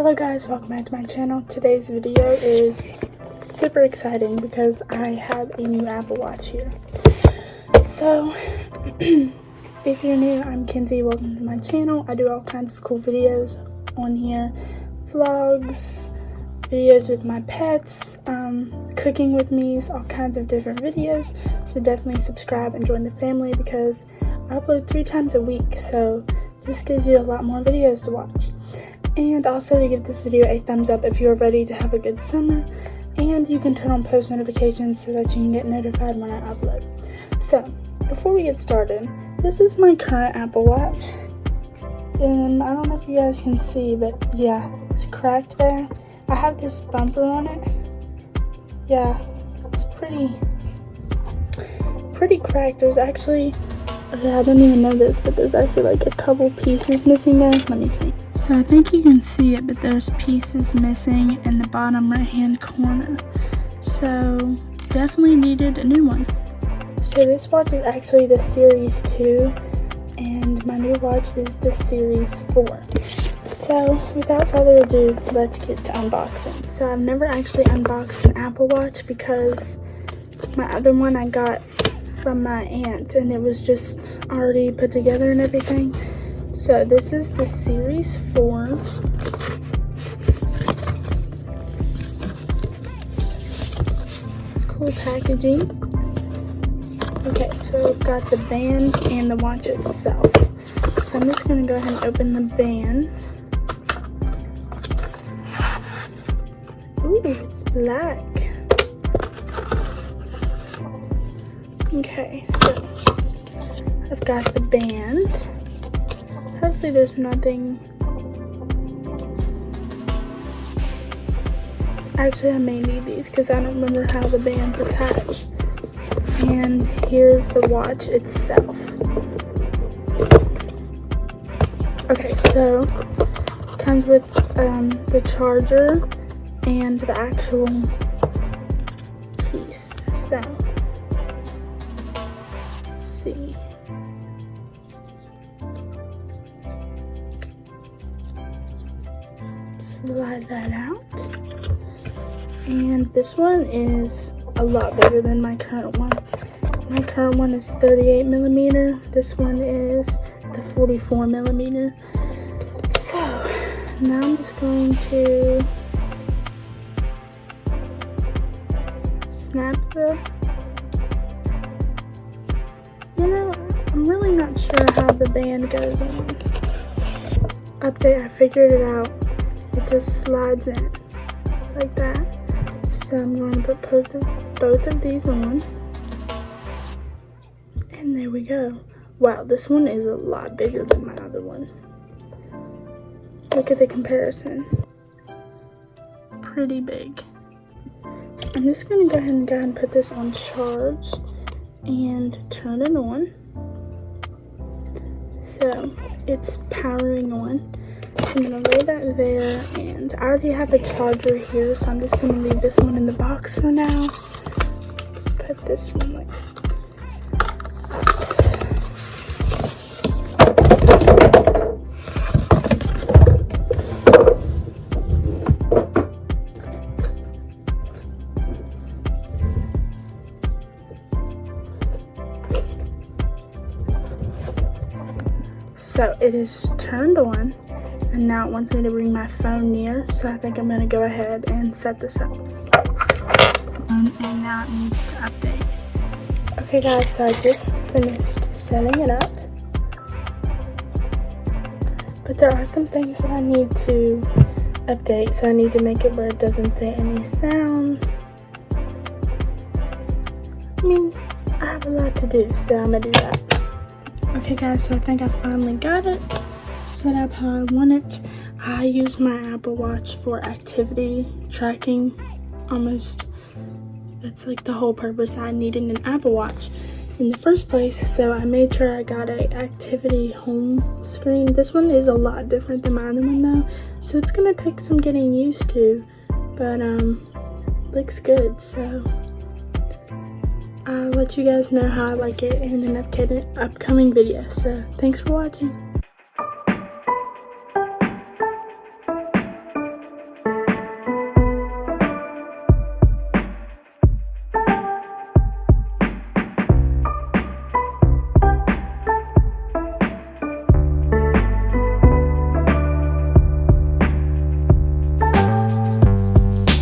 Hello guys, welcome back to my channel. Today's video is super exciting because I have a new Apple Watch here. So, if you're new, I'm Kenzy. Welcome to my channel. I do all kinds of cool videos on here. Vlogs, videos with my pets, cooking with me, all kinds of different videos. So definitely subscribe and join the family because I upload 3 times a week. So this gives you a lot more videos to watch. And also to give this video a thumbs up if you're ready to have a good summer. And you can turn on post notifications so that you can get notified when I upload. So, before we get started, this is my current Apple Watch. And I don't know if you guys can see, but yeah, it's cracked there. I have this bumper on it. Yeah, it's pretty cracked. There's actually, okay, I didn't even know this, but there's actually like a couple pieces missing there. Let me see. So I think you can see it, but there's pieces missing in the bottom right hand corner. So definitely needed a new one. So this watch is actually the Series 2 and my new watch is the Series 4. So without further ado, let's get to unboxing. So I've never actually unboxed an Apple Watch because my other one I got from my aunt and it was just already put together and everything. So this is the Series 4. Cool packaging. Okay, so we've got the band and the watch itself. So I'm just going to go ahead and open the band. Ooh, it's black. Okay, so I've got the band. Hopefully there's nothing. Actually, I may need these because I don't remember how the band's attached. And here's the watch itself. Okay, so it comes with the charger and the actual piece. So let's see. Slide that out. And this one is a lot bigger than my current one. My current one is 38mm. This one is the 44mm. So now I'm just going to snap the, I'm really not sure how the band goes on. Update, I figured it out. It just slides in like that. So I'm going to put both of these on. And there we go. Wow, this one is a lot bigger than my other one. Look at the comparison. Pretty big. I'm just going to go ahead and put this on charge and turn it on. So it's powering on. So I'm going to lay that there, and I already have a charger here, so I'm just going to leave this one in the box for now. Put this one like so it is turned on. And now it wants me to bring my phone near, so I think I'm going to go ahead and set this up. And now it needs to update. Okay guys, so I just finished setting it up. But there are some things that I need to update, so I need to make it where it doesn't say any sound. I mean, I have a lot to do, so I'm going to do that. Okay guys, so I think I finally got it set up how I want it. I use my Apple Watch for activity tracking almost. That's like the whole purpose I needed an Apple Watch in the first place. So I made sure I got a activity home screen. This one is a lot different than my other one though, so it's gonna take some getting used to, but looks good. So I'll let you guys know how I like it in an upcoming video. So thanks for watching.